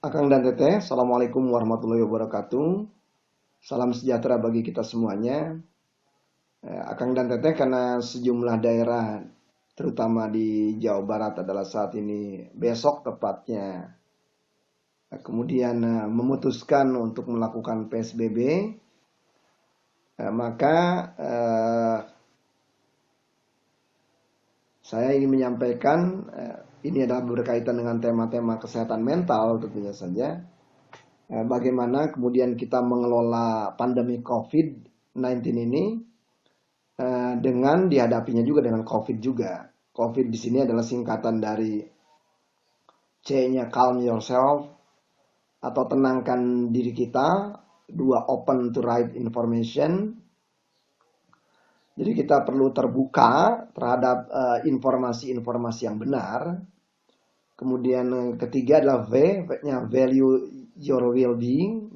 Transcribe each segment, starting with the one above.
Akang dan Teteh, Assalamualaikum warahmatullahi wabarakatuh. Salam sejahtera bagi kita semuanya. Akang dan Teteh karena sejumlah daerah, terutama di Jawa Barat adalah saat ini besok tepatnya, kemudian memutuskan untuk melakukan PSBB, maka saya ingin menyampaikan ini adalah berkaitan dengan tema-tema kesehatan mental tentunya saja. Bagaimana kemudian kita mengelola pandemi COVID-19 ini dengan dihadapinya juga dengan COVID juga. COVID di sini adalah singkatan dari C-nya calm yourself atau tenangkan diri kita, dua open to right information. Jadi kita perlu terbuka terhadap informasi-informasi yang benar. Kemudian ketiga adalah V-nya value your well-being.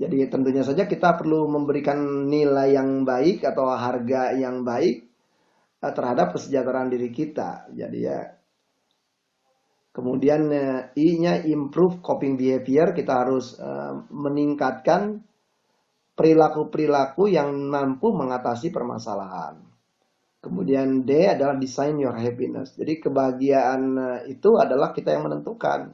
Jadi tentunya saja kita perlu memberikan nilai yang baik atau harga yang baik terhadap kesejahteraan diri kita. Jadi ya. Kemudian I-nya improve coping behavior, kita harus meningkatkan perilaku-perilaku yang mampu mengatasi permasalahan. Kemudian D adalah design your happiness. Jadi kebahagiaan itu adalah kita yang menentukan.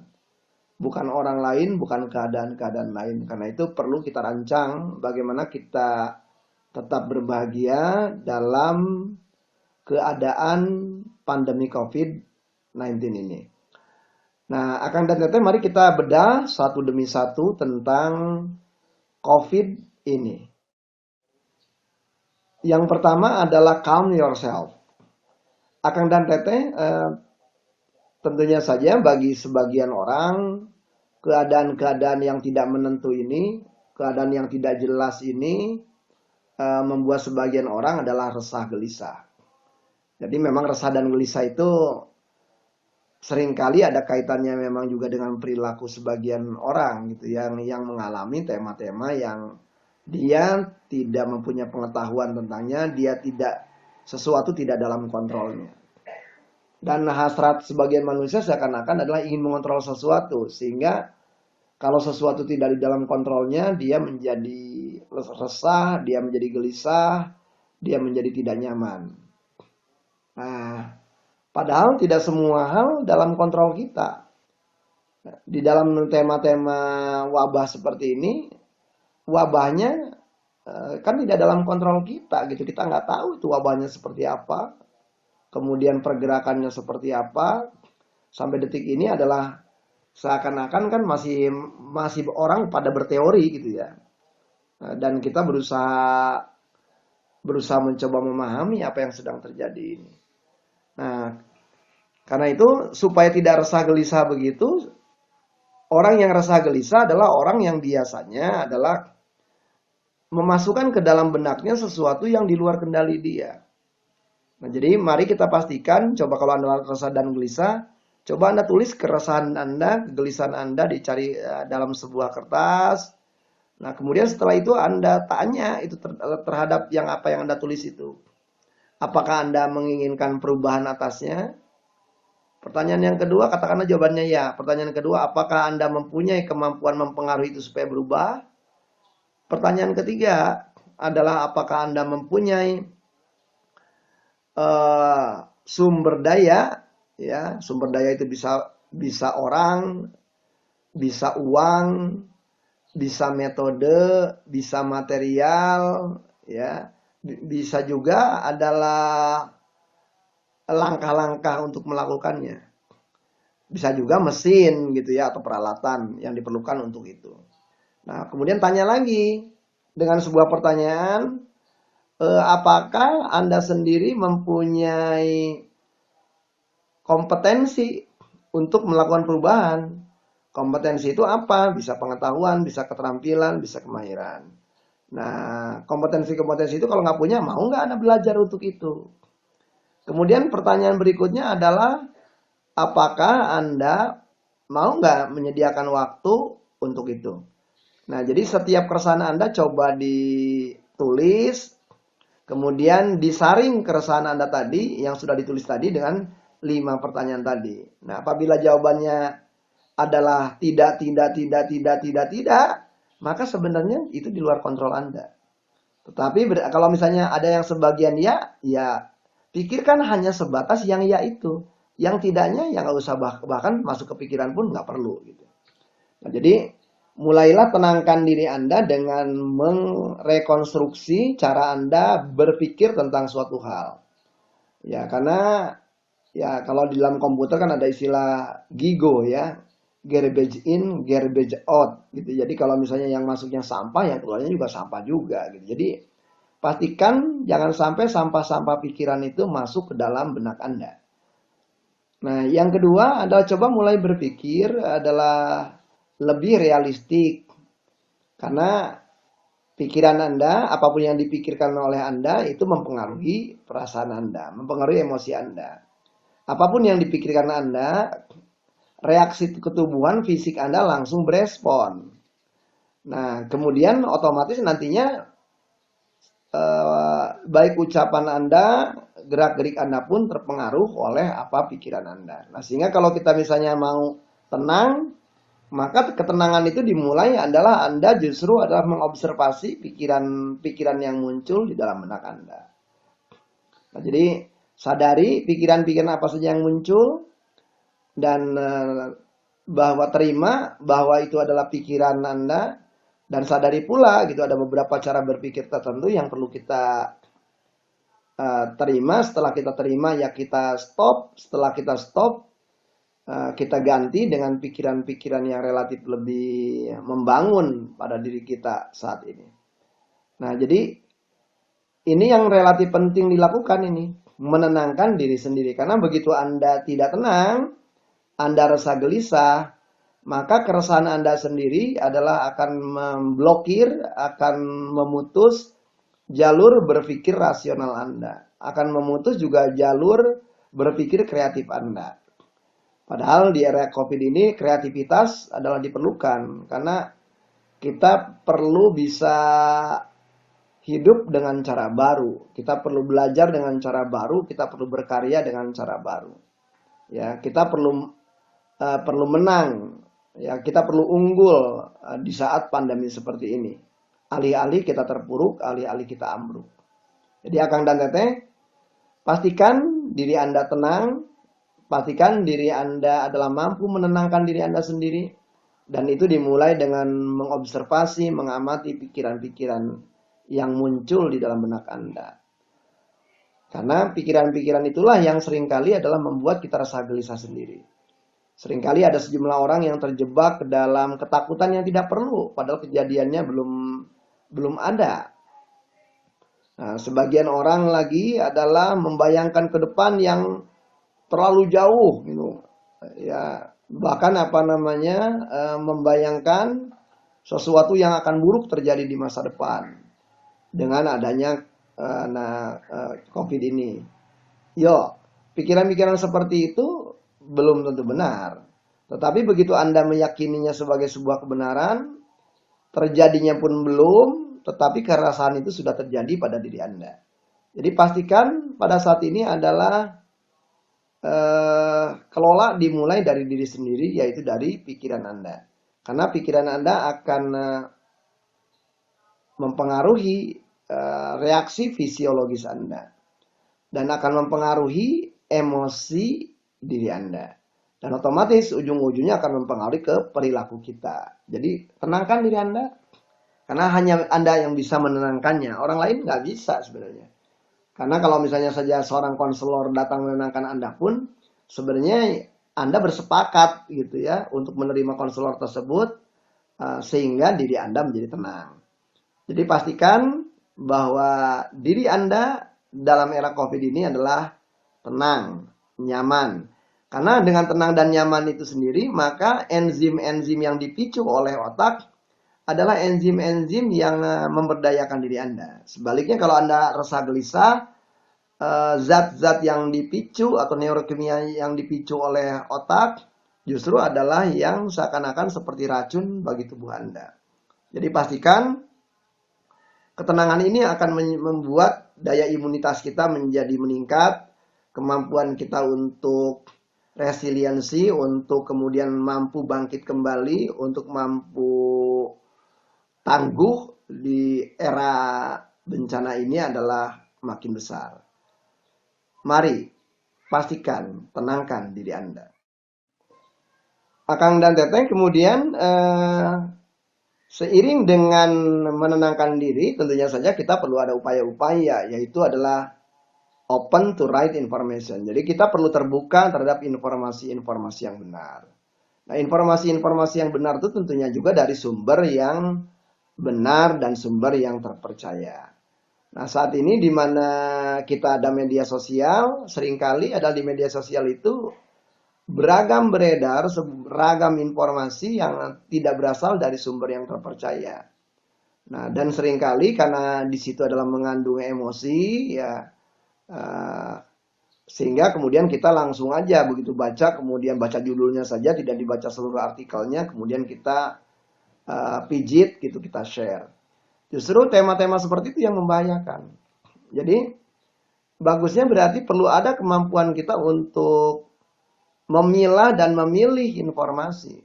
Bukan orang lain, bukan keadaan-keadaan lain. Karena itu perlu kita rancang bagaimana kita tetap berbahagia dalam keadaan pandemi COVID-19 ini. Nah, Akang dan Teteh, mari kita bedah satu demi satu tentang COVID ini. Yang pertama adalah calm yourself. Akang dan Teteh, tentunya saja bagi sebagian orang, keadaan-keadaan yang tidak menentu ini, keadaan yang tidak jelas ini, membuat sebagian orang adalah resah gelisah. Jadi memang resah dan gelisah itu seringkali ada kaitannya memang juga dengan perilaku sebagian orang gitu yang mengalami tema-tema yang dia tidak mempunyai pengetahuan tentangnya, dia sesuatu tidak dalam kontrolnya. Dan hasrat sebagian manusia seakan-akan adalah ingin mengontrol sesuatu, sehingga kalau sesuatu tidak di dalam kontrolnya, dia menjadi resah, dia menjadi gelisah, dia menjadi tidak nyaman. Nah, padahal tidak semua hal dalam kontrol kita. Di dalam tema-tema wabah seperti ini, wabahnya kan tidak dalam kontrol kita gitu. Kita nggak tahu itu wabahnya seperti apa. Kemudian pergerakannya seperti apa. Sampai detik ini adalah seakan-akan kan masih orang pada berteori gitu ya. Dan kita berusaha mencoba memahami apa yang sedang terjadi ini. Nah, karena itu supaya tidak resah gelisah begitu, orang yang resah gelisah adalah orang yang biasanya adalah memasukkan ke dalam benaknya sesuatu yang di luar kendali dia. Nah, jadi mari kita pastikan, coba kalau Anda resah dan gelisah, coba Anda tulis keresahan Anda, kegelisahan Anda dicari dalam sebuah kertas. Nah, kemudian setelah itu Anda tanya itu terhadap apa yang Anda tulis itu. Apakah Anda menginginkan perubahan atasnya? Pertanyaan yang kedua, katakanlah jawabannya ya. Pertanyaan kedua, apakah Anda mempunyai kemampuan mempengaruhi itu supaya berubah? Pertanyaan ketiga adalah apakah Anda mempunyai sumber daya, ya, sumber daya itu bisa orang, bisa uang, bisa metode, bisa material, ya, bisa juga adalah langkah-langkah untuk melakukannya. Bisa juga mesin gitu ya atau peralatan yang diperlukan untuk itu. Nah, kemudian tanya lagi dengan sebuah pertanyaan, apakah Anda sendiri mempunyai kompetensi untuk melakukan perubahan? Kompetensi itu apa? Bisa pengetahuan, bisa keterampilan, bisa kemahiran. Nah, kompetensi-kompetensi itu kalau nggak punya, mau nggak Anda belajar untuk itu? Kemudian pertanyaan berikutnya adalah, apakah Anda mau nggak menyediakan waktu untuk itu? Nah, jadi setiap keresahan Anda coba ditulis, kemudian disaring keresahan Anda tadi yang sudah ditulis tadi dengan 5 pertanyaan tadi. Nah, apabila jawabannya adalah tidak, maka sebenarnya itu di luar kontrol Anda. Tetapi kalau misalnya ada yang sebagian ya, ya pikirkan hanya sebatas yang ya itu. Yang tidaknya ya nggak usah, bahkan masuk ke pikiran pun nggak perlu gitu. Nah, jadi mulailah tenangkan diri Anda dengan merekonstruksi cara Anda berpikir tentang suatu hal. Ya, karena ya kalau di dalam komputer kan ada istilah GIGO ya, garbage in, garbage out gitu. Jadi kalau misalnya yang masuknya sampah, yang keluarnya juga sampah juga gitu. Jadi pastikan jangan sampai sampah-sampah pikiran itu masuk ke dalam benak Anda. Nah, yang kedua adalah coba mulai berpikir adalah lebih realistik. Karena pikiran Anda, apapun yang dipikirkan oleh Anda itu mempengaruhi perasaan Anda, mempengaruhi emosi Anda. Apapun yang dipikirkan Anda, reaksi ketubuhan fisik Anda langsung berespon. Nah, kemudian otomatis nantinya baik ucapan Anda, gerak-gerik Anda pun terpengaruh oleh apa pikiran Anda. Nah, sehingga kalau kita misalnya mau tenang, maka ketenangan itu dimulai adalah Anda justru adalah mengobservasi pikiran-pikiran yang muncul di dalam benak Anda. Nah, jadi sadari pikiran-pikiran apa saja yang muncul dan bahwa terima bahwa itu adalah pikiran Anda, dan sadari pula gitu ada beberapa cara berpikir tertentu yang perlu kita terima. Setelah kita terima ya kita stop. Setelah kita stop, kita ganti dengan pikiran-pikiran yang relatif lebih membangun pada diri kita saat ini. Nah, jadi ini yang relatif penting dilakukan ini, menenangkan diri sendiri. Karena begitu Anda tidak tenang, Anda rasa gelisah, maka keresahan Anda sendiri adalah akan memblokir, akan memutus jalur berpikir rasional Anda. Akan memutus juga jalur berpikir kreatif Anda. Padahal di era COVID ini kreativitas adalah diperlukan. Karena kita perlu bisa hidup dengan cara baru. Kita perlu belajar dengan cara baru. Kita perlu berkarya dengan cara baru. Ya, kita perlu menang. Ya, kita perlu unggul di saat pandemi seperti ini. Alih-alih kita terpuruk, alih-alih kita ambruk. Jadi Akang dan Teteh, pastikan diri Anda tenang, pastikan diri Anda adalah mampu menenangkan diri Anda sendiri, dan itu dimulai dengan mengobservasi, mengamati pikiran-pikiran yang muncul di dalam benak Anda. Karena pikiran-pikiran itulah yang seringkali adalah membuat kita rasa gelisah sendiri. Seringkali ada sejumlah orang yang terjebak ke dalam ketakutan yang tidak perlu, padahal kejadiannya belum ada. Nah, sebagian orang lagi adalah membayangkan ke depan yang terlalu jauh, gitu. Ya, bahkan membayangkan sesuatu yang akan buruk terjadi di masa depan dengan adanya COVID ini. Yo, pikiran-pikiran seperti itu belum tentu benar. Tetapi begitu Anda meyakininya sebagai sebuah kebenaran, terjadinya pun belum, tetapi kerasahan itu sudah terjadi pada diri Anda. Jadi pastikan pada saat ini adalah kelola dimulai dari diri sendiri, yaitu dari pikiran Anda. Karena pikiran Anda akan mempengaruhi reaksi fisiologis Anda. Dan akan mempengaruhi emosi diri Anda. Dan otomatis ujung-ujungnya akan mempengaruhi ke perilaku kita. Jadi tenangkan diri Anda. Karena hanya Anda yang bisa menenangkannya. Orang lain nggak bisa sebenarnya. Karena kalau misalnya saja seorang konselor datang menenangkan Anda pun, sebenarnya Anda bersepakat gitu ya untuk menerima konselor tersebut sehingga diri Anda menjadi tenang. Jadi pastikan bahwa diri Anda dalam era COVID ini adalah tenang, nyaman. Karena dengan tenang dan nyaman itu sendiri, maka enzim-enzim yang dipicu oleh otak adalah enzim-enzim yang memberdayakan diri Anda. Sebaliknya kalau Anda rasa gelisah, zat-zat yang dipicu atau neurokimia yang dipicu oleh otak justru adalah yang seakan-akan seperti racun bagi tubuh Anda. Jadi pastikan ketenangan ini akan membuat daya imunitas kita menjadi meningkat, kemampuan kita untuk resiliensi untuk kemudian mampu bangkit kembali, untuk mampu tangguh di era bencana ini adalah makin besar. Mari pastikan, tenangkan diri Anda. Akang dan Teteh kemudian seiring dengan menenangkan diri, tentunya saja kita perlu ada upaya-upaya, yaitu adalah open to right information. Jadi kita perlu terbuka terhadap informasi-informasi yang benar. Nah, informasi-informasi yang benar itu tentunya juga dari sumber yang benar dan sumber yang terpercaya. Nah, saat ini di mana kita ada media sosial, seringkali ada di media sosial itu beragam beredar, beragam informasi yang tidak berasal dari sumber yang terpercaya. Nah, dan seringkali karena di situ adalah mengandung emosi, ya, sehingga kemudian kita langsung aja begitu baca, kemudian baca judulnya saja, tidak dibaca seluruh artikelnya, kemudian kita pijit gitu, kita share. Justru tema-tema seperti itu yang membahayakan. Jadi bagusnya berarti perlu ada kemampuan kita untuk memilah dan memilih informasi.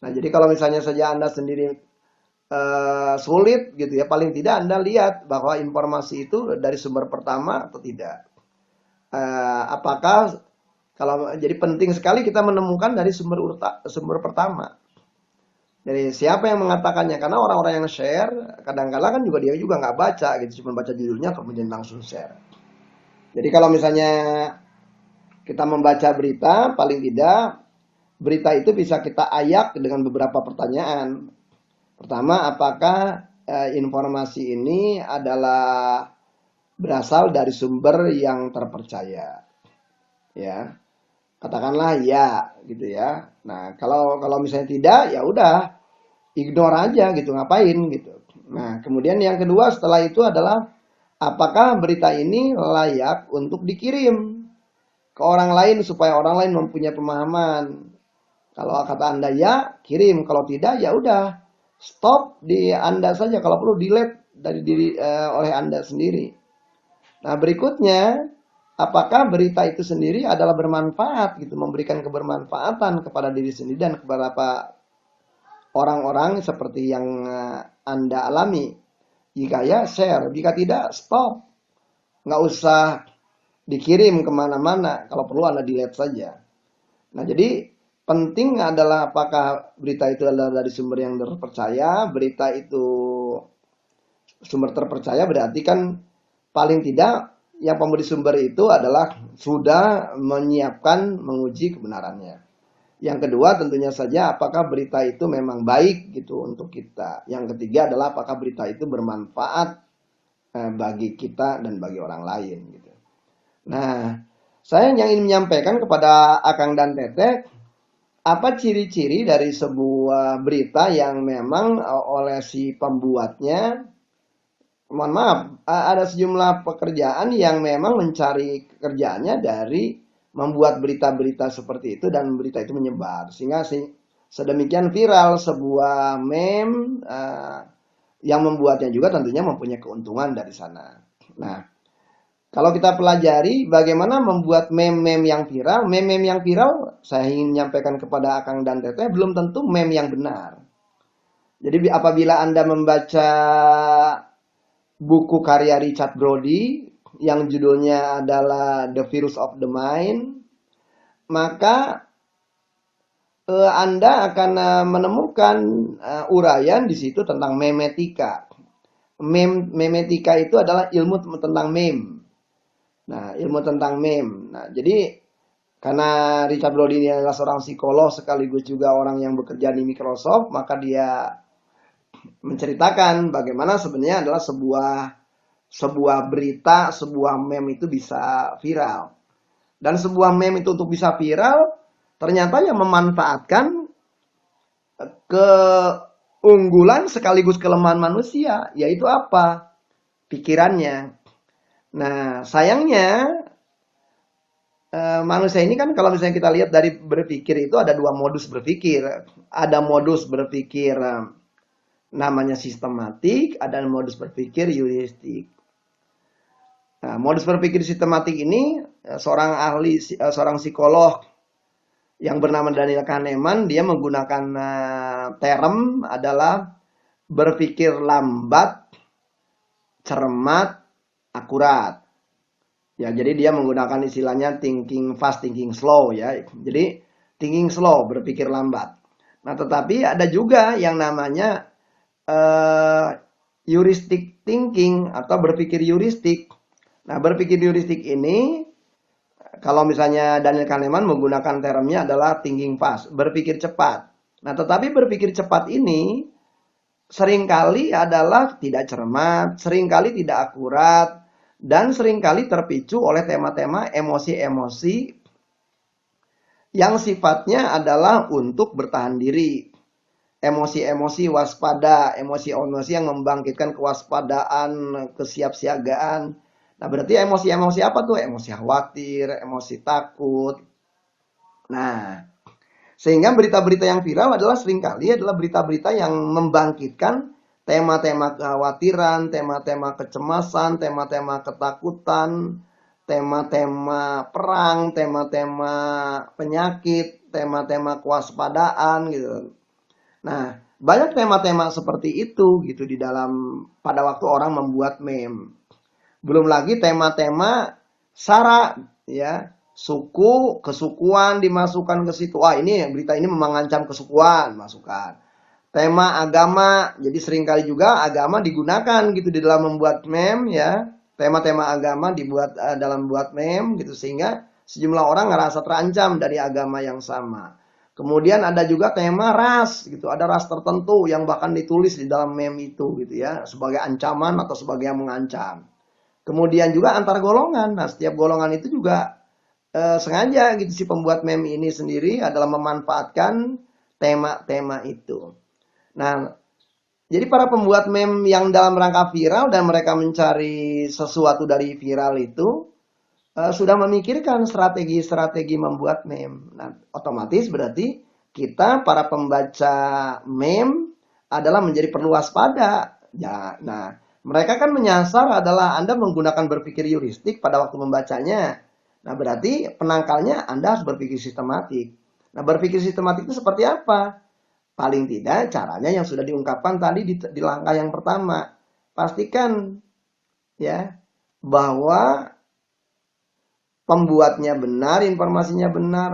Nah, jadi kalau misalnya saja Anda sendiri sulit gitu ya, paling tidak Anda lihat bahwa informasi itu dari sumber pertama atau tidak. Apakah kalau jadi penting sekali kita menemukan dari sumber pertama. Jadi siapa yang mengatakannya? Karena orang-orang yang share kadang-kala kan juga dia juga nggak baca gitu, cuma baca judulnya kemudian langsung share. Jadi kalau misalnya kita membaca berita, paling tidak berita itu bisa kita ayak dengan beberapa pertanyaan. Pertama, apakah informasi ini adalah berasal dari sumber yang terpercaya? Ya, katakanlah ya, gitu ya. Nah, kalau misalnya tidak, ya udah ignore aja gitu, ngapain gitu. Nah, kemudian yang kedua setelah itu adalah apakah berita ini layak untuk dikirim ke orang lain supaya orang lain mempunyai pemahaman. Kalau kata Anda ya, kirim. Kalau tidak, ya udah stop di Anda saja. Kalau perlu delete dari diri oleh Anda sendiri. Nah, berikutnya, apakah berita itu sendiri adalah bermanfaat gitu, memberikan kebermanfaatan kepada diri sendiri dan kepada orang-orang seperti yang Anda alami. Jika ya, share. Jika tidak, stop. Nggak usah dikirim kemana-mana. Kalau perlu Anda delete saja. Nah, jadi penting adalah apakah berita itu adalah dari sumber yang terpercaya. Berita itu sumber terpercaya berarti kan paling tidak yang pemberi sumber itu adalah sudah menyiapkan menguji kebenarannya. Yang kedua tentunya saja apakah berita itu memang baik gitu untuk kita. Yang ketiga adalah apakah berita itu bermanfaat bagi kita dan bagi orang lain gitu. Nah, saya yang ingin menyampaikan kepada Akang dan Teteh, apa ciri-ciri dari sebuah berita yang memang oleh si pembuatnya, mohon maaf, ada sejumlah pekerjaan yang memang mencari kerjaannya dari membuat berita-berita seperti itu dan berita itu menyebar sehingga sedemikian viral sebuah meme yang membuatnya juga tentunya mempunyai keuntungan dari sana. Nah, kalau kita pelajari bagaimana membuat meme-meme yang viral, meme-meme yang viral saya ingin menyampaikan kepada Akang dan Teteh belum tentu meme yang benar. Jadi apabila Anda membaca buku karya Richard Brody yang judulnya adalah The Virus of the Mind, maka Anda akan menemukan uraian di situ tentang memetika. Memetika itu adalah ilmu tentang meme. Nah, ilmu tentang meme. Nah, jadi karena Richard Brody ini adalah seorang psikolog sekaligus juga orang yang bekerja di Microsoft, maka dia menceritakan bagaimana sebenarnya adalah sebuah berita, sebuah meme itu bisa viral. Dan sebuah meme itu untuk bisa viral, ternyata yang memanfaatkan keunggulan sekaligus kelemahan manusia, yaitu apa? Pikirannya. Nah, sayangnya manusia ini kan kalau misalnya kita lihat dari berpikir itu ada dua modus berpikir. Ada modus berpikir namanya sistematik, ada modus berpikir heuristik. Nah, modus berpikir sistematik ini seorang psikolog yang bernama Daniel Kahneman, dia menggunakan term adalah berpikir lambat, cermat, akurat. Ya, jadi dia menggunakan istilahnya thinking fast, thinking slow ya. Jadi thinking slow, berpikir lambat. Nah, tetapi ada juga yang namanya heuristic thinking atau berpikir heuristik. Nah, berpikir heuristik ini kalau misalnya Daniel Kahneman menggunakan termnya adalah thinking fast, berpikir cepat. Nah, tetapi berpikir cepat ini seringkali adalah tidak cermat, seringkali tidak akurat, dan seringkali terpicu oleh tema-tema emosi-emosi yang sifatnya adalah untuk bertahan diri. Emosi-emosi waspada, emosi-emosi yang membangkitkan kewaspadaan, kesiapsiagaan. Nah, berarti emosi-emosi apa tuh? Emosi khawatir, emosi takut. Nah, sehingga berita-berita yang viral adalah seringkali adalah berita-berita yang membangkitkan tema-tema kekhawatiran, tema-tema kecemasan, tema-tema ketakutan, tema-tema perang, tema-tema penyakit, tema-tema kewaspadaan gitu. Nah, banyak tema-tema seperti itu gitu di dalam pada waktu orang membuat meme. Belum lagi tema-tema sara ya, suku, kesukuan dimasukkan ke situ. Wah, ini berita ini mengancam kesukuan, masukkan. Tema agama, jadi seringkali juga agama digunakan gitu di dalam membuat meme ya. Tema-tema agama dibuat dalam buat meme gitu sehingga sejumlah orang ngerasa terancam dari agama yang sama. Kemudian ada juga tema ras gitu, ada ras tertentu yang bahkan ditulis di dalam meme itu gitu ya, sebagai ancaman atau sebagai yang mengancam. Kemudian juga antar golongan. Nah, setiap golongan itu juga sengaja gitu si pembuat meme ini sendiri adalah memanfaatkan tema-tema itu. Nah, jadi para pembuat meme yang dalam rangka viral dan mereka mencari sesuatu dari viral itu sudah memikirkan strategi-strategi membuat meme. Nah, otomatis berarti kita para pembaca meme adalah menjadi perlu waspada. Ya, nah, mereka kan menyasar adalah Anda menggunakan berpikir heuristik pada waktu membacanya. Nah, berarti penangkalnya Anda harus berpikir sistematik. Nah, berpikir sistematik itu seperti apa? Paling tidak caranya yang sudah diungkapkan tadi di langkah yang pertama. Pastikan ya bahwa pembuatnya benar, informasinya benar.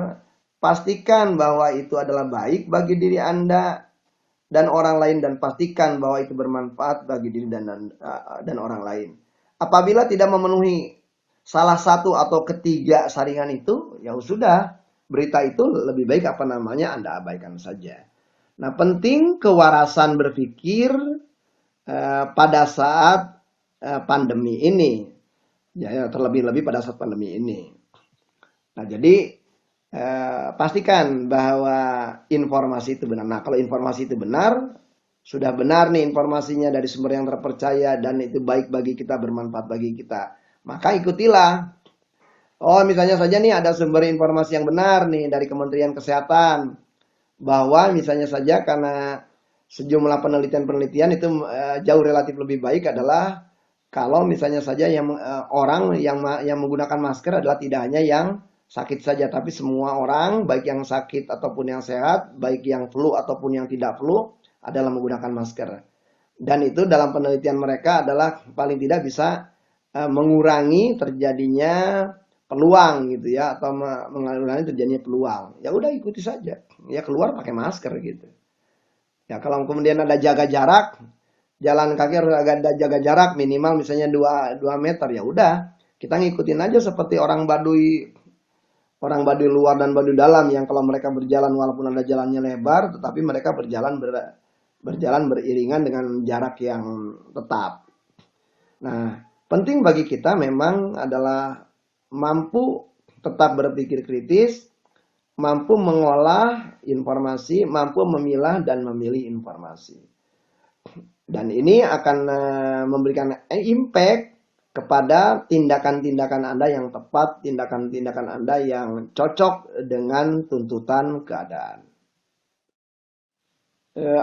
Pastikan bahwa itu adalah baik bagi diri Anda dan orang lain dan pastikan bahwa itu bermanfaat bagi diri dan orang lain. Apabila tidak memenuhi salah satu atau ketiga saringan itu, ya sudah, berita itu lebih baik apa namanya Anda abaikan saja. Nah, penting kewarasan berpikir pada saat pandemi ini. Ya, terlebih-lebih pada saat pandemi ini. Nah, jadi pastikan bahwa informasi itu benar. Nah, kalau informasi itu benar, sudah benar nih informasinya dari sumber yang terpercaya dan itu baik bagi kita, bermanfaat bagi kita. Maka ikutilah. Oh, misalnya saja nih ada sumber informasi yang benar nih dari Kementerian Kesehatan bahwa misalnya saja karena sejumlah penelitian-penelitian itu jauh relatif lebih baik adalah kalau misalnya saja yang orang yang menggunakan masker adalah tidak hanya yang sakit saja, tapi semua orang, baik yang sakit ataupun yang sehat, baik yang flu ataupun yang tidak flu, adalah menggunakan masker. Dan itu dalam penelitian mereka adalah paling tidak bisa mengurangi terjadinya peluang gitu ya, atau mengurangi terjadinya peluang. Ya udah ikuti saja. Ya keluar pakai masker gitu. Ya kalau kemudian ada jaga jarak, jalan kaki harus ada jaga jarak minimal misalnya 2 meter, ya udah kita ngikutin aja seperti orang Baduy luar dan Baduy dalam yang kalau mereka berjalan walaupun ada jalannya lebar tetapi mereka berjalan beriringan dengan jarak yang tetap. Nah, penting bagi kita memang adalah mampu tetap berpikir kritis, mampu mengolah informasi, mampu memilah dan memilih informasi. Dan ini akan memberikan impact kepada tindakan-tindakan Anda yang tepat, tindakan-tindakan Anda yang cocok dengan tuntutan keadaan.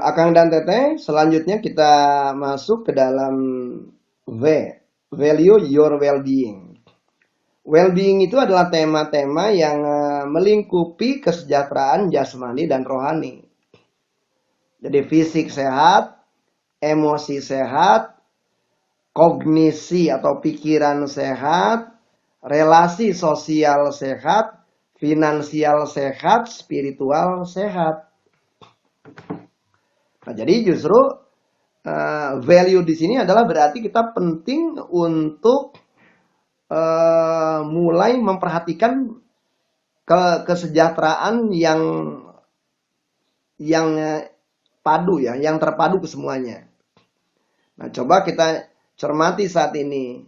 Akang dan Teteh, selanjutnya kita masuk ke dalam V, value your well-being. Well-being itu adalah tema-tema yang melingkupi kesejahteraan jasmani dan rohani. Jadi fisik sehat, emosi sehat, kognisi atau pikiran sehat, relasi sosial sehat, finansial sehat, spiritual sehat. Nah, jadi justru value di sini adalah berarti kita penting untuk mulai memperhatikan kesejahteraan yang padu ya, yang terpadu ke semuanya. Nah, coba kita cermati saat ini.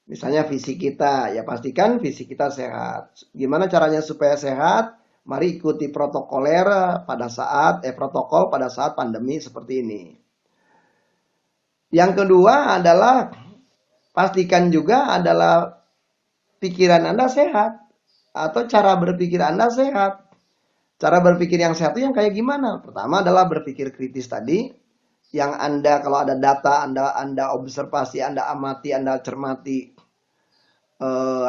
Misalnya fisik kita, ya pastikan fisik kita sehat. Gimana caranya supaya sehat? Mari ikuti protokol pada saat pandemi seperti ini. Yang kedua adalah pastikan juga adalah pikiran Anda sehat atau cara berpikir Anda sehat. Cara berpikir yang sehat itu yang kayak gimana? Pertama adalah berpikir kritis tadi, yang Anda kalau ada data Anda observasi, Anda amati, Anda cermati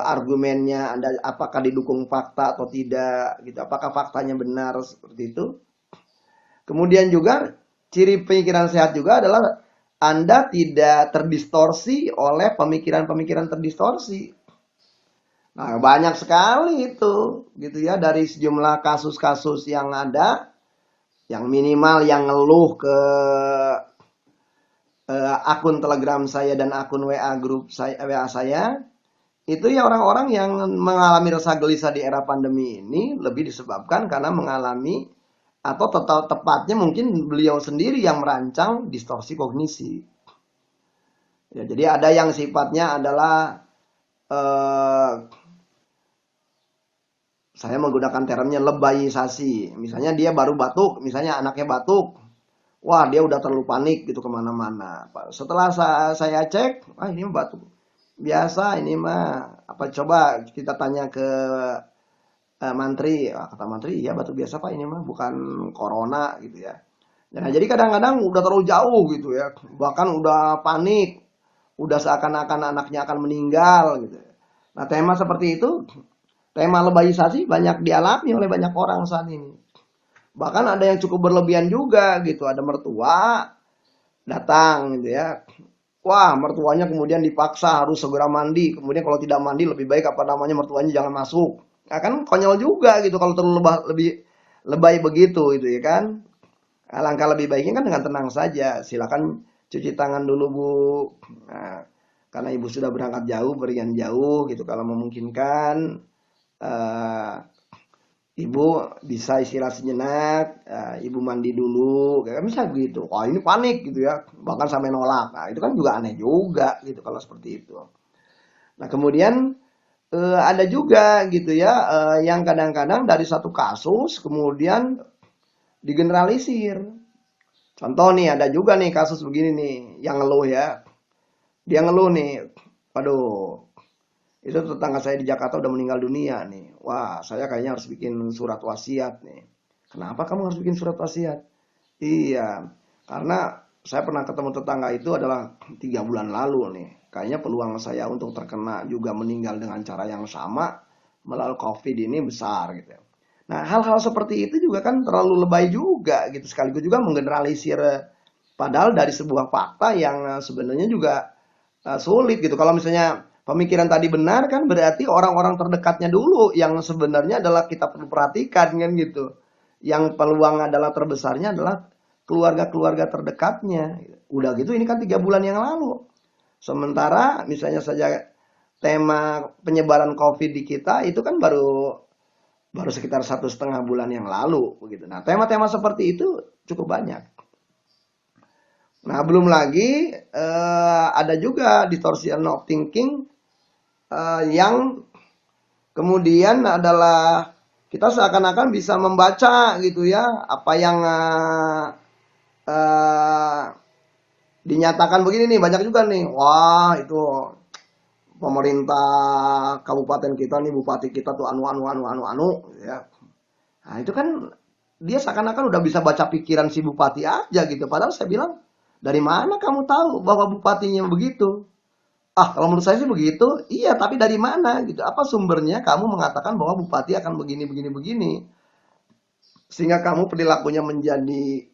argumennya, Anda apakah didukung fakta atau tidak gitu. Apakah faktanya benar seperti itu? Kemudian juga ciri pemikiran sehat juga adalah Anda tidak terdistorsi oleh pemikiran-pemikiran terdistorsi. Nah, banyak sekali itu gitu ya dari sejumlah kasus-kasus yang ada, yang minimal yang ngeluh ke akun Telegram saya dan akun WA saya, itu ya orang-orang yang mengalami rasa gelisah di era pandemi ini lebih disebabkan karena mengalami atau tepatnya mungkin beliau sendiri yang merancang distorsi kognisi. Ya, jadi ada yang sifatnya adalah saya menggunakan termnya lebayisasi. Misalnya dia baru batuk, misalnya anaknya batuk. Wah, dia udah terlalu panik gitu kemana-mana. Setelah saya cek, ini batuk biasa ini mah. Apa coba kita tanya ke mantri. Kata mantri, ya batuk biasa Pak ini mah, bukan corona gitu ya. Nah, jadi kadang-kadang udah terlalu jauh gitu ya. Bahkan udah panik. Udah seakan-akan anaknya akan meninggal gitu. Nah, tema seperti itu, tema lebayisasi banyak dialami oleh banyak orang saat ini. Bahkan ada yang cukup berlebihan juga gitu. Ada mertua datang gitu ya. Wah, mertuanya kemudian dipaksa harus segera mandi. Kemudian kalau tidak mandi lebih baik apa namanya mertuanya jangan masuk. Nah, kan konyol juga gitu kalau terlalu lebay begitu gitu ya kan. Alangkah lebih baiknya kan dengan tenang saja. Silakan cuci tangan dulu Bu. Nah, karena ibu sudah berangkat jauh, berian jauh gitu. Kalau memungkinkan, ibu bisa istirahat sejenak, ibu mandi dulu, kayak bisa gitu. Wah ini panik gitu ya, bahkan sampai nolak. Nah itu kan juga aneh juga gitu kalau seperti itu. Nah kemudian ada juga gitu ya, yang kadang-kadang dari satu kasus kemudian digeneralisir. Contoh nih ada juga nih kasus begini nih, yang ngeluh ya, dia ngeluh nih, waduh itu tetangga saya di Jakarta udah meninggal dunia nih. Wah, saya kayaknya harus bikin surat wasiat nih. Kenapa kamu harus bikin surat wasiat? Iya, karena saya pernah ketemu tetangga itu adalah 3 bulan lalu nih. Kayaknya peluang saya untuk terkena juga meninggal dengan cara yang sama melalui COVID ini besar gitu. Nah, hal-hal seperti itu juga kan terlalu lebay juga gitu. Sekaligus juga menggeneralisir padahal dari sebuah fakta yang sebenarnya juga sulit gitu. Kalau misalnya pemikiran tadi benar kan berarti orang-orang terdekatnya dulu yang sebenarnya adalah kita perlu perhatikan kan gitu. Yang peluang adalah terbesarnya adalah keluarga-keluarga terdekatnya. Udah gitu ini kan 3 bulan yang lalu. Sementara misalnya saja tema penyebaran COVID di kita itu kan baru sekitar 1,5 bulan yang lalu begitu. Nah tema-tema seperti itu cukup banyak. Nah belum lagi ada juga distortion of thinking yang kemudian adalah kita seakan-akan bisa membaca gitu ya apa yang dinyatakan begini nih banyak juga nih. Wah itu pemerintah kabupaten kita nih bupati kita tuh anu ya. Nah itu kan dia seakan-akan udah bisa baca pikiran si bupati aja gitu. Padahal saya bilang dari mana kamu tahu bahwa bupatinya begitu? Ah, kalau menurut saya sih begitu. Iya, tapi dari mana gitu? Apa sumbernya kamu mengatakan bahwa bupati akan begini, begini, begini? Sehingga kamu perilakunya menjadi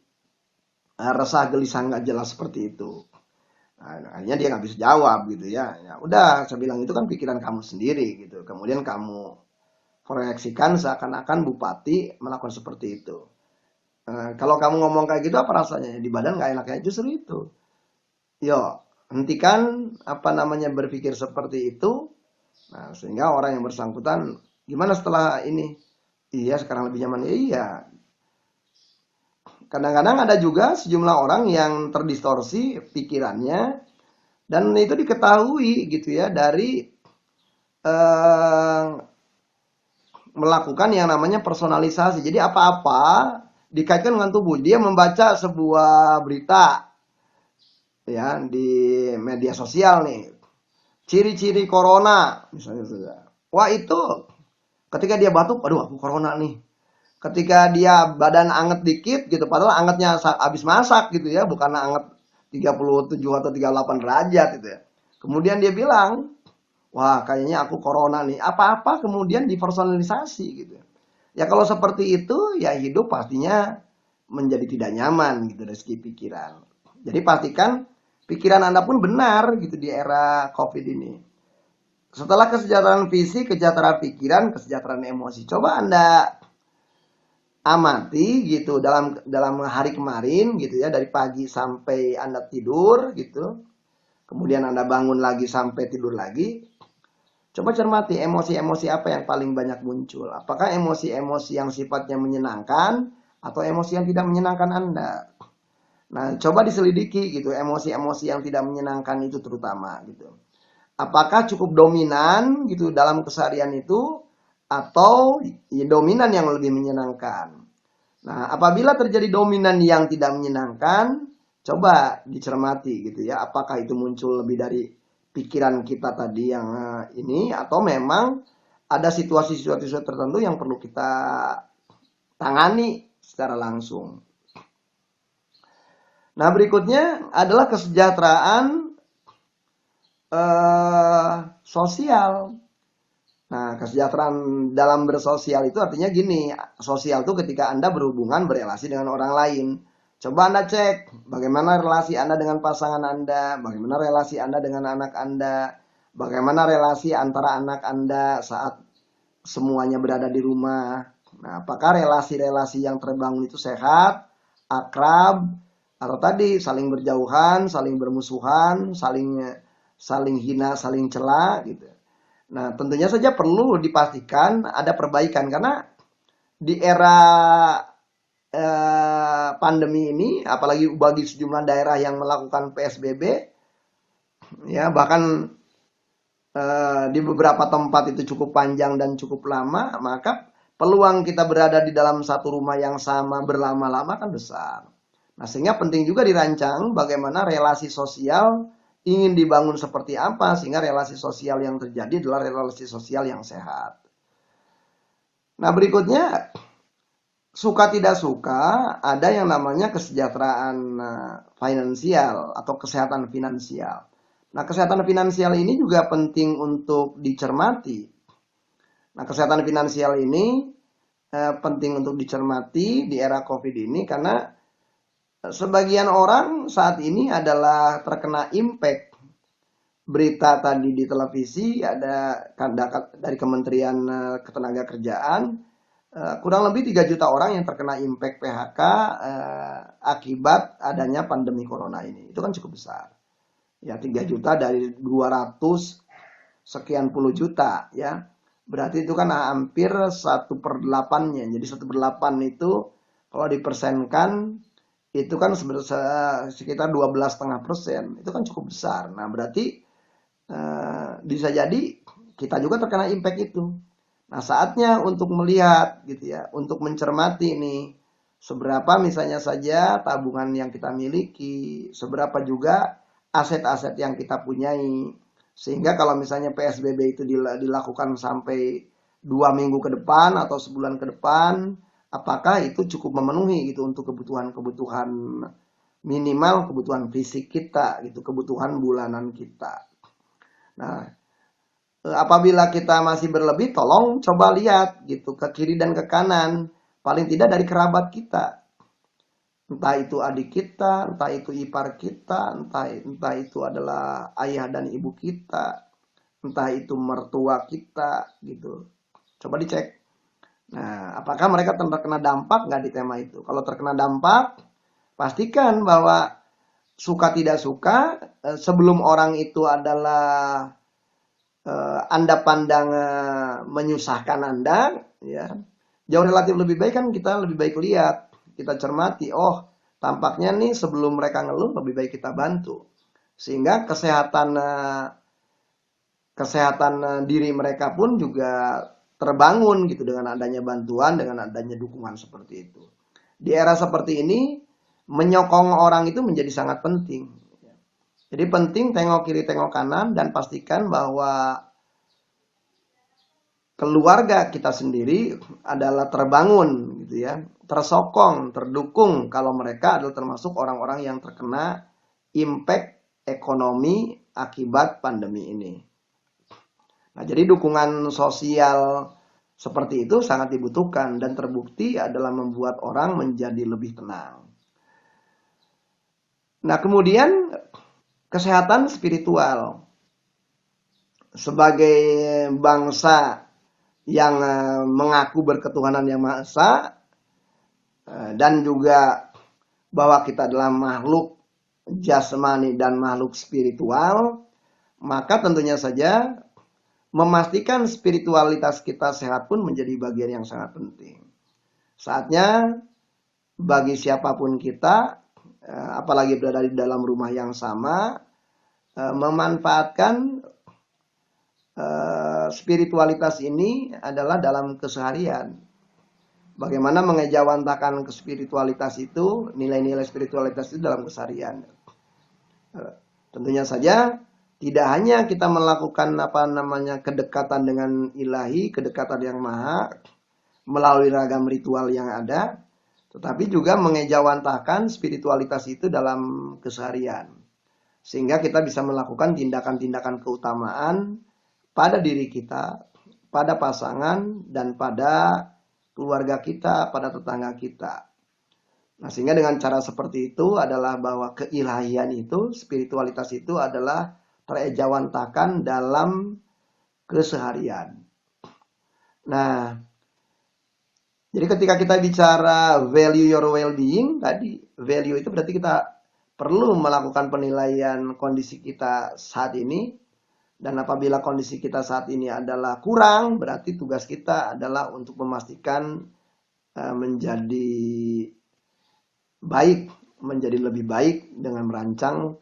resah gelisah nggak jelas seperti itu. Nah, akhirnya dia nggak bisa jawab gitu ya. Ya udah, saya bilang itu kan pikiran kamu sendiri gitu. Kemudian kamu proyeksikan seakan-akan bupati melakukan seperti itu. Kalau kamu ngomong kayak gitu apa rasanya? Di badan nggak enaknya justru itu. Yo, hentikan apa namanya berpikir seperti itu. Nah, sehingga orang yang bersangkutan gimana setelah ini? Iya, sekarang lebih nyaman. Ya, iya. Kadang-kadang ada juga sejumlah orang yang terdistorsi pikirannya dan itu diketahui gitu ya dari eh, melakukan yang namanya personalisasi. Jadi apa-apa dikaitkan dengan tubuh. Dia membaca sebuah berita ya di media sosial nih. Ciri-ciri corona misalnya saja. Wah, itu ketika dia batuk, aduh aku corona nih. Ketika dia badan anget dikit gitu, padahal angetnya habis masak gitu ya, bukan anget 37 atau 38 derajat gitu ya. Kemudian dia bilang, wah kayaknya aku corona nih. Apa-apa kemudian dipersonalisasi gitu. Ya kalau seperti itu ya hidup pastinya menjadi tidak nyaman gitu dari segi pikiran. Jadi pastikan pikiran Anda pun benar gitu di era Covid ini. Setelah kesejahteraan fisik, kesejahteraan pikiran, kesejahteraan emosi. Coba Anda amati gitu dalam hari kemarin gitu ya, dari pagi sampai Anda tidur gitu. Kemudian Anda bangun lagi sampai tidur lagi. Coba cermati emosi-emosi apa yang paling banyak muncul. Apakah emosi-emosi yang sifatnya menyenangkan atau emosi yang tidak menyenangkan Anda? Nah, coba diselidiki gitu emosi-emosi yang tidak menyenangkan itu terutama gitu. Apakah cukup dominan gitu dalam keseharian itu atau ya, dominan yang lebih menyenangkan? Nah, apabila terjadi dominan yang tidak menyenangkan, coba dicermati gitu ya. Apakah itu muncul lebih dari pikiran kita tadi yang ini atau memang ada situasi-situasi tertentu yang perlu kita tangani secara langsung. Nah, berikutnya adalah kesejahteraan sosial. Nah, kesejahteraan dalam bersosial itu artinya gini, sosial itu ketika Anda berhubungan, berelasi dengan orang lain. Coba Anda cek bagaimana relasi Anda dengan pasangan Anda, bagaimana relasi Anda dengan anak Anda, bagaimana relasi antara anak Anda saat semuanya berada di rumah. Nah, apakah relasi-relasi yang terbangun itu sehat, akrab, atau tadi saling berjauhan, saling bermusuhan, saling saling hina, saling cela gitu. Nah, tentunya saja perlu dipastikan ada perbaikan karena di era pandemi ini, apalagi bagi sejumlah daerah yang melakukan PSBB, ya bahkan di beberapa tempat itu cukup panjang dan cukup lama, maka peluang kita berada di dalam satu rumah yang sama berlama-lama kan besar. Nah, sehingga penting juga dirancang bagaimana relasi sosial ingin dibangun seperti apa sehingga relasi sosial yang terjadi adalah relasi sosial yang sehat. Nah, berikutnya suka tidak suka ada yang namanya kesejahteraan finansial atau kesehatan finansial. Nah, kesehatan finansial ini juga penting untuk dicermati. Nah, kesehatan finansial ini penting untuk dicermati di era Covid ini karena sebagian orang saat ini adalah terkena impact berita tadi di televisi ada dari Kementerian Ketenagakerjaan kurang lebih 3 juta orang yang terkena impact PHK akibat adanya pandemi corona ini. Itu kan cukup besar. Ya 3 juta dari 200 sekian puluh juta ya. Berarti itu kan hampir 1/8-nya. Jadi 1/8 itu kalau dipersenkan itu kan sekitar 12,5%. Itu kan cukup besar. Nah, berarti bisa jadi kita juga terkena impact itu. Nah, saatnya untuk melihat gitu ya, untuk mencermati nih seberapa misalnya saja tabungan yang kita miliki, seberapa juga aset-aset yang kita punyai. Sehingga kalau misalnya PSBB itu dilakukan sampai 2 minggu ke depan atau sebulan ke depan, apakah itu cukup memenuhi gitu untuk kebutuhan-kebutuhan minimal kebutuhan fisik kita gitu, kebutuhan bulanan kita. Nah, apabila kita masih berlebih, tolong coba lihat gitu ke kiri dan ke kanan, paling tidak dari kerabat kita. Entah itu adik kita, entah itu ipar kita, entah itu adalah ayah dan ibu kita, entah itu mertua kita gitu. Coba dicek. Nah, apakah mereka terkena dampak nggak di tema itu? Kalau terkena dampak, pastikan bahwa suka tidak suka, sebelum orang itu adalah Anda pandang menyusahkan Anda, ya jauh relatif lebih baik kan kita lebih baik lihat, kita cermati, oh tampaknya nih sebelum mereka ngeluh lebih baik kita bantu, sehingga kesehatan diri mereka pun juga terbangun gitu dengan adanya bantuan, dengan adanya dukungan seperti itu. Di era seperti ini, menyokong orang itu menjadi sangat penting. Jadi penting tengok kiri, tengok kanan, dan pastikan bahwa keluarga kita sendiri adalah terbangun gitu ya, tersokong, terdukung kalau mereka adalah termasuk orang-orang yang terkena impact ekonomi akibat pandemi ini. Nah, jadi dukungan sosial seperti itu sangat dibutuhkan dan terbukti adalah membuat orang menjadi lebih tenang. Nah, kemudian kesehatan spiritual. Sebagai bangsa yang mengaku berketuhanan yang Maha Esa, dan juga bahwa kita adalah makhluk jasmani dan makhluk spiritual, maka tentunya saja memastikan spiritualitas kita sehat pun menjadi bagian yang sangat penting. Saatnya bagi siapapun kita, apalagi berada di dalam rumah yang sama, memanfaatkan spiritualitas ini adalah dalam keseharian. Bagaimana mengejawantakan spiritualitas itu, nilai-nilai spiritualitas itu dalam keseharian. Tentunya saja tidak hanya kita melakukan kedekatan dengan ilahi, kedekatan yang maha melalui ragam ritual yang ada, tetapi juga mengejawantakan spiritualitas itu dalam keseharian. Sehingga kita bisa melakukan tindakan-tindakan keutamaan pada diri kita, pada pasangan, dan pada keluarga kita, pada tetangga kita. Nah, sehingga dengan cara seperti itu adalah bahwa keilahian itu, spiritualitas itu adalah terejawantakan dalam keseharian. Nah, jadi ketika kita bicara value your well-being, tadi value itu berarti kita perlu melakukan penilaian kondisi kita saat ini. Dan apabila kondisi kita saat ini adalah kurang, berarti tugas kita adalah untuk memastikan menjadi baik, menjadi lebih baik dengan merancang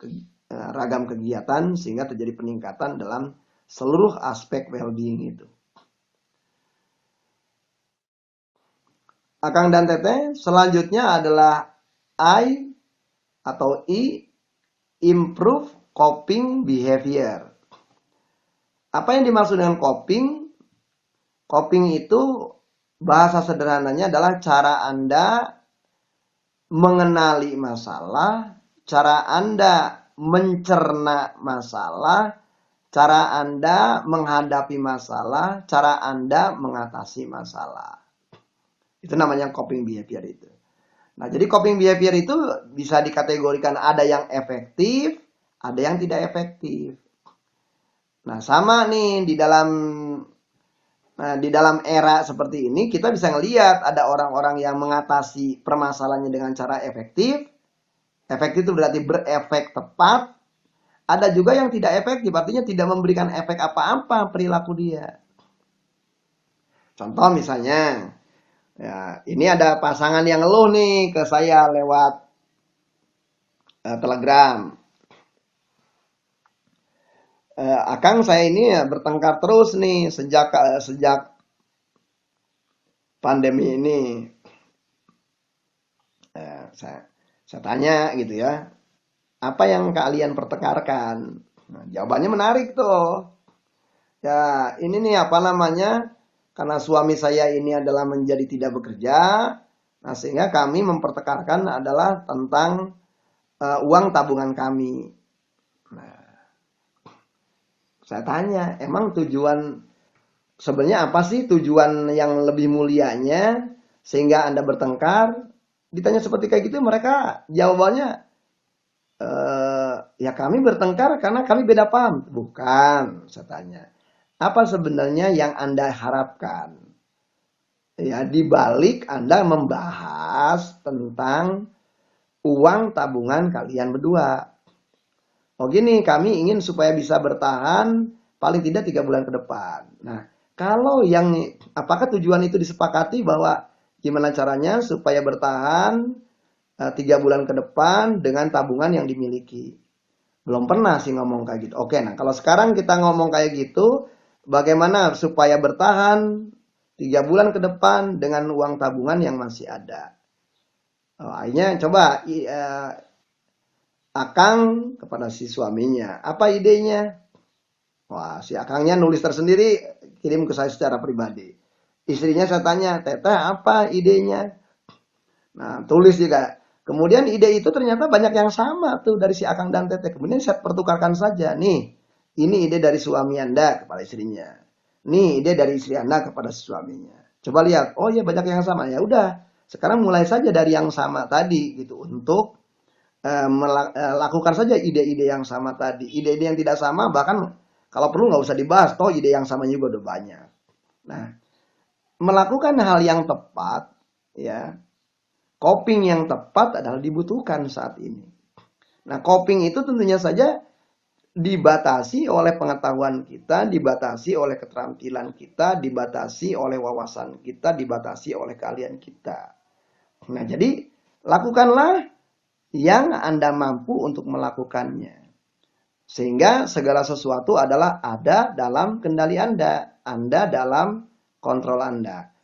ragam kegiatan sehingga terjadi peningkatan dalam seluruh aspek well-being itu. Akang dan Teteh, selanjutnya adalah I atau I, improve coping behavior. Apa yang dimaksud dengan coping? Coping itu bahasa sederhananya adalah cara Anda mengenali masalah, cara Anda mencerna masalah, cara Anda menghadapi masalah, cara Anda mengatasi masalah. Itu namanya coping behavior itu. Nah, jadi coping behavior itu bisa dikategorikan ada yang efektif, ada yang tidak efektif. Nah, sama nih di dalam era seperti ini kita bisa ngelihat ada orang-orang yang mengatasi permasalahannya dengan cara efektif. Efektif itu berarti berefek tepat. Ada juga yang tidak efektif, artinya tidak memberikan efek apa-apa perilaku dia. Contoh misalnya, ya, ini ada pasangan yang ngeluh nih ke saya lewat Telegram. Akang saya ini ya bertengkar terus nih sejak pandemi ini. Saya tanya gitu ya, apa yang kalian pertengkarkan? Nah, jawabannya menarik tuh. Ya ini nih karena suami saya ini adalah menjadi tidak bekerja, nah sehingga kami mempertengkarkan adalah tentang uang tabungan kami. Nah, Saya tanya, emang tujuan sebenarnya apa sih tujuan yang lebih mulianya sehingga Anda bertengkar? Ditanya seperti kayak gitu mereka jawabannya ya kami bertengkar karena kami beda paham. Bukan, saya tanya. Apa sebenarnya yang Anda harapkan? Ya, di balik Anda membahas tentang uang tabungan kalian berdua. Oh gini, kami ingin supaya bisa bertahan paling tidak 3 bulan ke depan. Nah, kalau yang apakah tujuan itu disepakati bahwa gimana caranya supaya bertahan 3 bulan ke depan dengan tabungan yang dimiliki? Belum pernah sih ngomong kayak gitu. Oke, nah kalau sekarang kita ngomong kayak gitu, bagaimana supaya bertahan 3 bulan ke depan dengan uang tabungan yang masih ada? Oh, akhirnya coba Akang kepada si suaminya, apa idenya? Wah, si Akangnya nulis tersendiri, kirim ke saya secara pribadi. Istrinya saya tanya, Teteh apa idenya? Nah, tulis juga. Kemudian ide itu ternyata banyak yang sama tuh dari si Akang dan Teteh. Kemudian saya pertukarkan saja. Nih, ini ide dari suami Anda kepada istrinya. Nih, ide dari istri Anda kepada suaminya. Coba lihat. Oh iya banyak yang sama. Ya udah. Sekarang mulai saja dari yang sama tadi gitu untuk lakukan saja ide-ide yang sama tadi. Ide-ide yang tidak sama bahkan kalau perlu nggak usah dibahas. Toh ide yang sama juga udah banyak. Nah, melakukan hal yang tepat ya. Coping yang tepat adalah dibutuhkan saat ini. Nah, coping itu tentunya saja dibatasi oleh pengetahuan kita, dibatasi oleh keterampilan kita, dibatasi oleh wawasan kita, dibatasi oleh keahlian kita. Nah, jadi lakukanlah yang Anda mampu untuk melakukannya. Sehingga segala sesuatu adalah ada dalam kendali Anda dalam kontrol Anda.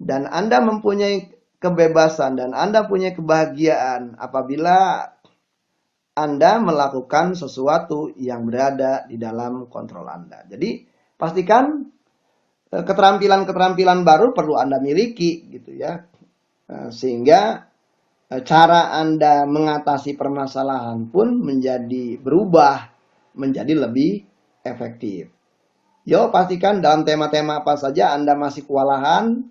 Dan Anda mempunyai kebebasan dan Anda punya kebahagiaan apabila Anda melakukan sesuatu yang berada di dalam kontrol Anda. Jadi pastikan keterampilan-keterampilan baru perlu Anda miliki gitu ya. Sehingga cara Anda mengatasi permasalahan pun menjadi berubah menjadi lebih efektif. Yo, pastikan dalam tema-tema apa saja Anda masih kewalahan.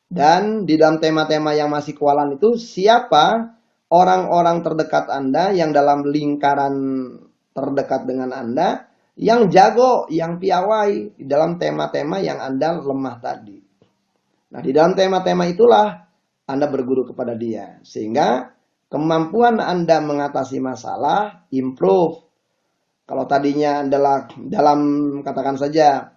Dan di dalam tema-tema yang masih kewalahan itu siapa orang-orang terdekat Anda yang dalam lingkaran terdekat dengan Anda yang jago, yang piawai di dalam tema-tema yang Anda lemah tadi. Nah, di dalam tema-tema itulah Anda berguru kepada dia. Sehingga kemampuan Anda mengatasi masalah improve. Kalau tadinya adalah dalam katakan saja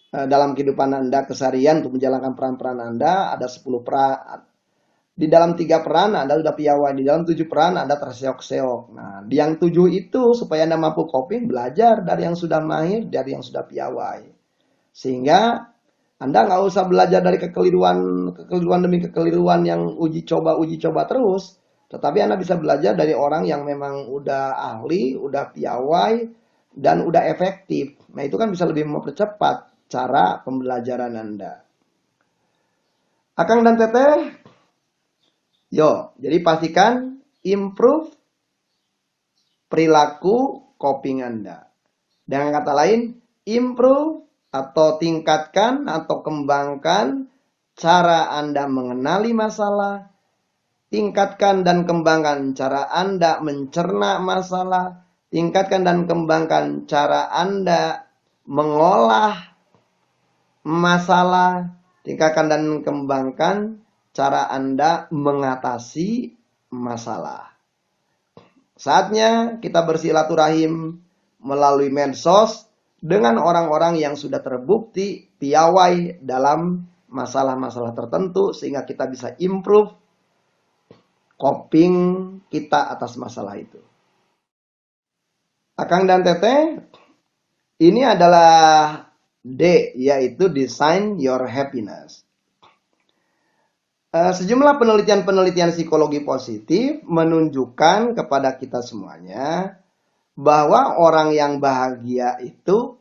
dalam kehidupan Anda keseharian untuk menjalankan peran-peran Anda ada 10 peran. Di dalam 3 peran Anda sudah piawai, di dalam 7 peran Anda terseok-seok. Nah, di yang 7 itu supaya Anda mampu coping, belajar dari yang sudah mahir, dari yang sudah piawai. Sehingga Anda nggak usah belajar dari kekeliruan demi kekeliruan yang uji coba terus. Tetapi Anda bisa belajar dari orang yang memang udah ahli, udah piawai, dan udah efektif. Nah, itu kan bisa lebih mempercepat cara pembelajaran Anda. Akang dan Teteh, yo, jadi pastikan improve perilaku coping Anda. Dengan kata lain, improve atau tingkatkan atau kembangkan cara Anda mengenali masalah, tingkatkan dan kembangkan cara Anda mencerna masalah, tingkatkan dan kembangkan cara Anda mengolah masalah, tingkatkan dan kembangkan cara Anda mengatasi masalah. Saatnya kita bersilaturahim melalui medsos dengan orang-orang yang sudah terbukti piawai dalam masalah-masalah tertentu sehingga kita bisa improve coping kita atas masalah itu. Akang dan Teteh, ini adalah D, yaitu design your happiness. Sejumlah penelitian-penelitian psikologi positif menunjukkan kepada kita semuanya bahwa orang yang bahagia itu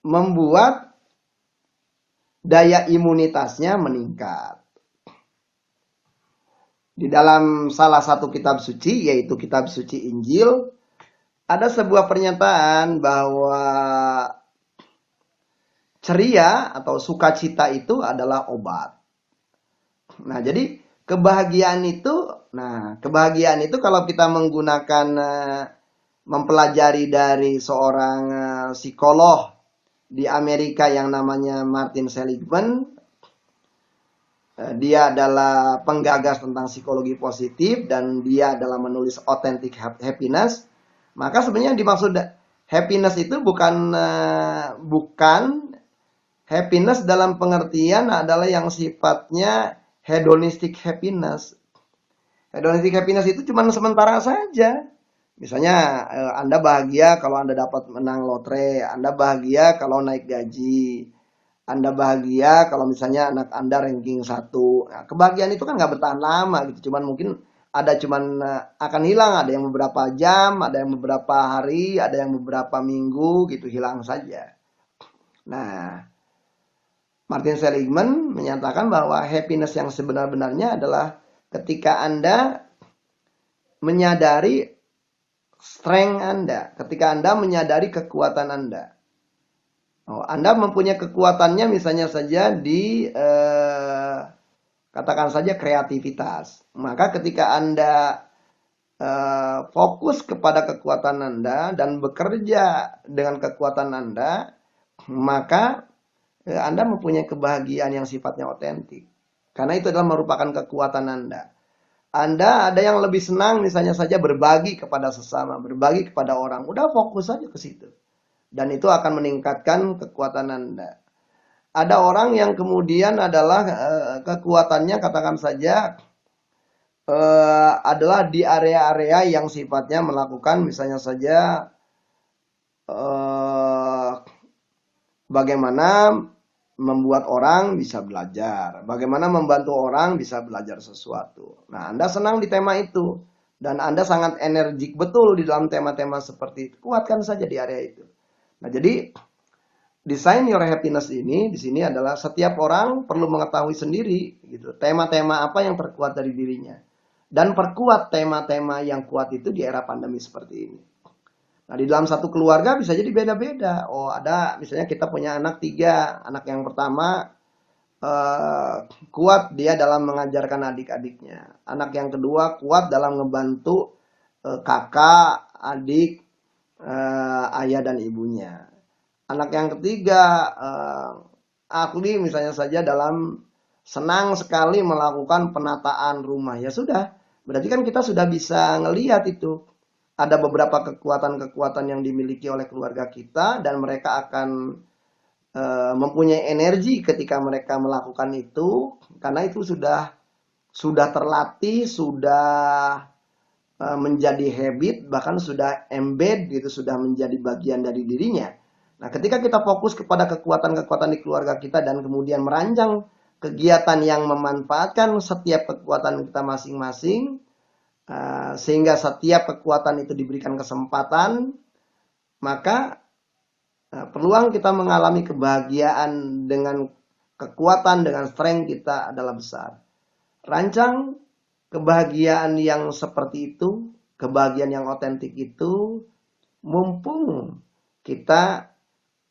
membuat daya imunitasnya meningkat. Di dalam salah satu kitab suci, yaitu kitab suci Injil, ada sebuah pernyataan bahwa ceria atau sukacita itu adalah obat. Nah, jadi kebahagiaan itu kalau kita menggunakan mempelajari dari seorang psikolog di Amerika yang namanya Martin Seligman. Dia adalah penggagas tentang psikologi positif dan dia adalah menulis Authentic Happiness. Maka sebenarnya yang dimaksud happiness itu bukan happiness dalam pengertian adalah yang sifatnya hedonistic happiness. Hedonistic happiness itu cuma sementara saja. Misalnya Anda bahagia kalau Anda dapat menang lotre, Anda bahagia kalau naik gaji, Anda bahagia kalau misalnya anak Anda ranking 1. Nah, kebahagiaan itu kan nggak bertahan lama gitu. Cuman akan hilang, ada yang beberapa jam, ada yang beberapa hari, ada yang beberapa minggu gitu hilang saja. Nah, Martin Seligman menyatakan bahwa happiness yang sebenar-benarnya adalah ketika Anda menyadari strength Anda, ketika Anda menyadari kekuatan Anda. Anda mempunyai kekuatannya misalnya saja di katakan saja kreativitas. Maka ketika Anda fokus kepada kekuatan Anda dan bekerja dengan kekuatan Anda, maka Anda mempunyai kebahagiaan yang sifatnya otentik. Karena itu adalah merupakan kekuatan Anda. Anda ada yang lebih senang misalnya saja berbagi kepada sesama, berbagi kepada orang. Udah fokus saja ke situ. Dan itu akan meningkatkan kekuatan Anda. Ada orang yang kemudian adalah kekuatannya katakan saja adalah di area-area yang sifatnya melakukan misalnya saja bagaimana membuat orang bisa belajar, bagaimana membantu orang bisa belajar sesuatu. Nah, Anda senang di tema itu dan Anda sangat energik betul di dalam tema-tema seperti itu. Kuatkan saja di area itu. Nah, jadi design your happiness ini di sini adalah setiap orang perlu mengetahui sendiri gitu, tema-tema apa yang terkuat dari dirinya. Dan perkuat tema-tema yang kuat itu di era pandemi seperti ini. Nah, di dalam satu keluarga bisa jadi beda-beda. Oh, ada misalnya kita punya anak 3. Anak yang pertama kuat dia dalam mengajarkan adik-adiknya. Anak yang kedua kuat dalam ngebantu kakak, adik, ayah dan ibunya. Anak yang ketiga ahli misalnya saja dalam senang sekali melakukan penataan rumah. Ya sudah, berarti kan kita sudah bisa ngelihat itu. Ada beberapa kekuatan-kekuatan yang dimiliki oleh keluarga kita dan mereka akan mempunyai energi ketika mereka melakukan itu karena itu sudah terlatih, sudah menjadi habit, bahkan sudah embed gitu, sudah menjadi bagian dari dirinya. Nah, ketika kita fokus kepada kekuatan-kekuatan di keluarga kita dan kemudian merancang kegiatan yang memanfaatkan setiap kekuatan kita masing-masing, sehingga setiap kekuatan itu diberikan kesempatan, maka peluang kita mengalami kebahagiaan dengan kekuatan, dengan strength kita adalah besar. Rancang kebahagiaan yang seperti itu, kebahagiaan yang otentik itu, mumpung kita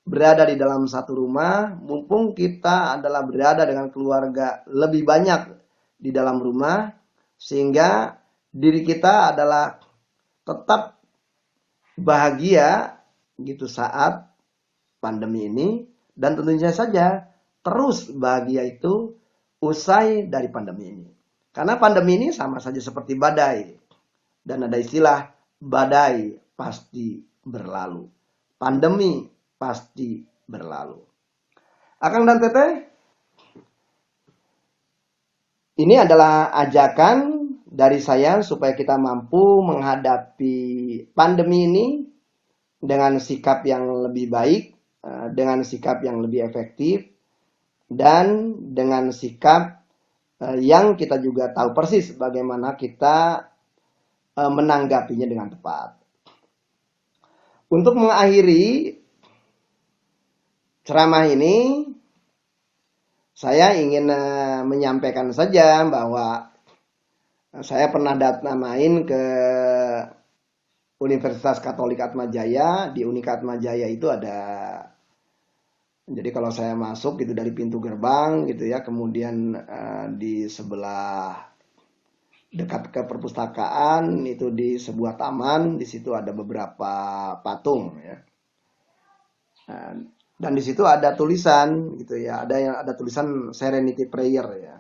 berada di dalam satu rumah, mumpung kita adalah berada dengan keluarga lebih banyak di dalam rumah, sehingga diri kita adalah tetap bahagia gitu saat pandemi ini, dan tentunya saja terus bahagia itu usai dari pandemi ini. Karena pandemi ini sama saja seperti badai, dan ada istilah badai pasti berlalu, pandemi pasti berlalu. Akang dan Teteh, ini adalah ajakan dari saya supaya kita mampu menghadapi pandemi ini dengan sikap yang lebih baik, dengan sikap yang lebih efektif, dan dengan sikap yang kita juga tahu persis bagaimana kita menanggapinya dengan tepat. Untuk mengakhiri ceramah ini, saya ingin menyampaikan saja bahwa saya pernah namain ke Universitas Katolik Atmajaya. Di Unika Atmajaya itu ada, jadi kalau saya masuk gitu dari pintu gerbang gitu ya, kemudian di sebelah dekat ke perpustakaan itu di sebuah taman, di situ ada beberapa patung ya. Dan di situ ada tulisan gitu ya, ada tulisan Serenity Prayer ya.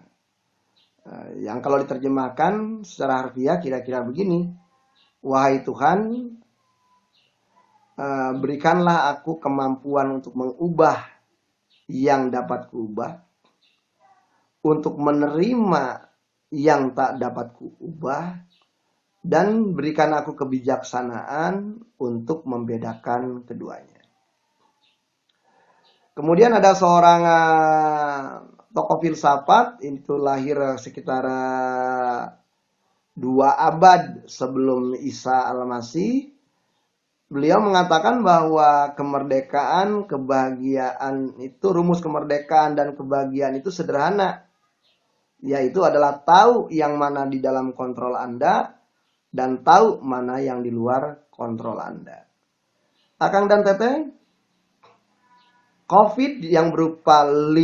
Yang kalau diterjemahkan secara harfiah kira-kira begini: wahai Tuhan, berikanlah aku kemampuan untuk mengubah yang dapat kuubah, untuk menerima yang tak dapat kuubah, dan berikan aku kebijaksanaan untuk membedakan keduanya. Kemudian ada seorang tokoh filsafat, itu lahir sekitar 2 abad sebelum Isa al-Masih. Beliau mengatakan bahwa kemerdekaan, kebahagiaan itu, rumus kemerdekaan dan kebahagiaan itu sederhana, yaitu adalah tahu yang mana di dalam kontrol Anda dan tahu mana yang di luar kontrol Anda. Akang dan Teteh, COVID yang berupa 5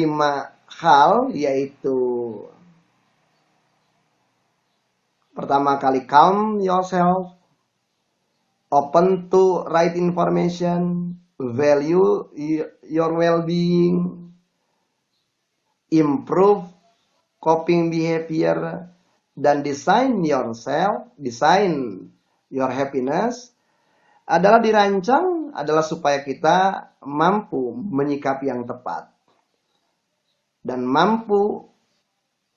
hal, yaitu pertama kali calm yourself, open to right information, value your well-being, improve coping behavior, dan design yourself, design your happiness, adalah dirancang adalah supaya kita mampu menyikapi yang tepat dan mampu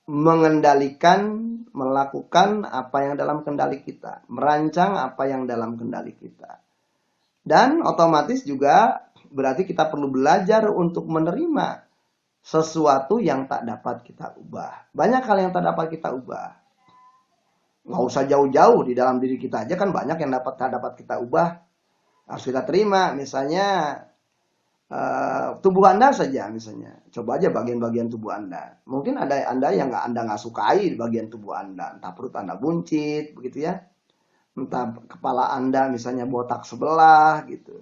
mengendalikan, melakukan apa yang dalam kendali kita, merancang apa yang dalam kendali kita. Dan otomatis juga berarti kita perlu belajar untuk menerima sesuatu yang tak dapat kita ubah. Banyak hal yang tak dapat kita ubah. Nggak usah jauh-jauh, di dalam diri kita aja kan banyak yang tak dapat kita ubah. Harus kita terima, misalnya tubuh Anda saja misalnya. Coba aja bagian-bagian tubuh Anda. Mungkin ada Anda yang Anda nggak sukai di bagian tubuh Anda. Entah perut Anda buncit, begitu ya. Entah kepala Anda misalnya botak sebelah gitu.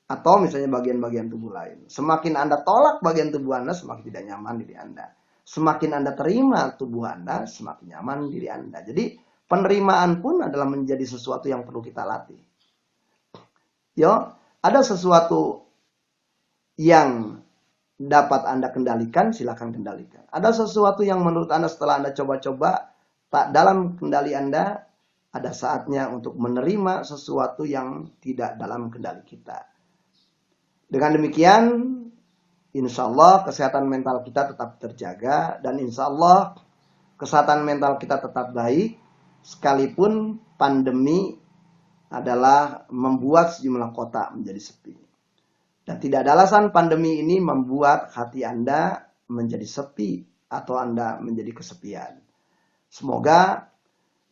Atau misalnya bagian-bagian tubuh lain. Semakin Anda tolak bagian tubuh Anda, semakin tidak nyaman diri Anda. Semakin Anda terima tubuh Anda, semakin nyaman diri Anda. Jadi penerimaan pun adalah menjadi sesuatu yang perlu kita latih. Ada sesuatu yang dapat Anda kendalikan, silakan kendalikan. Ada sesuatu yang menurut Anda setelah Anda coba-coba tak dalam kendali Anda, ada saatnya untuk menerima sesuatu yang tidak dalam kendali kita. Dengan demikian, insya Allah kesehatan mental kita tetap terjaga, dan insya Allah kesehatan mental kita tetap baik, sekalipun pandemi adalah membuat sejumlah kota menjadi sepi. Dan tidak ada alasan pandemi ini membuat hati Anda menjadi sepi atau Anda menjadi kesepian. Semoga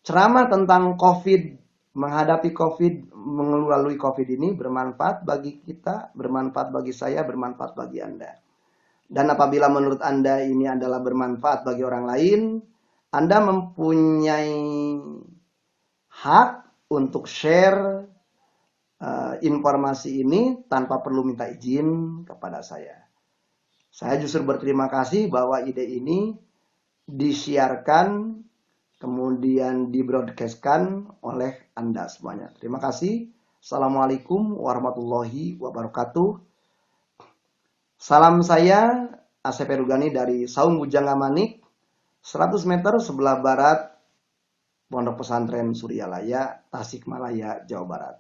ceramah tentang COVID, menghadapi COVID, melalui COVID ini bermanfaat bagi kita, bermanfaat bagi saya, bermanfaat bagi Anda. Dan apabila menurut Anda ini adalah bermanfaat bagi orang lain, Anda mempunyai hak untuk share informasi ini tanpa perlu minta izin kepada saya. Saya justru berterima kasih bahwa ide ini disiarkan, kemudian dibroadcastkan oleh Anda semuanya. Terima kasih. Assalamualaikum warahmatullahi wabarakatuh. Salam saya, Asep Erugani dari Saung Bujangga Manik, 100 meter sebelah barat Pondok Pesantren Suryalaya, Tasikmalaya, Jawa Barat.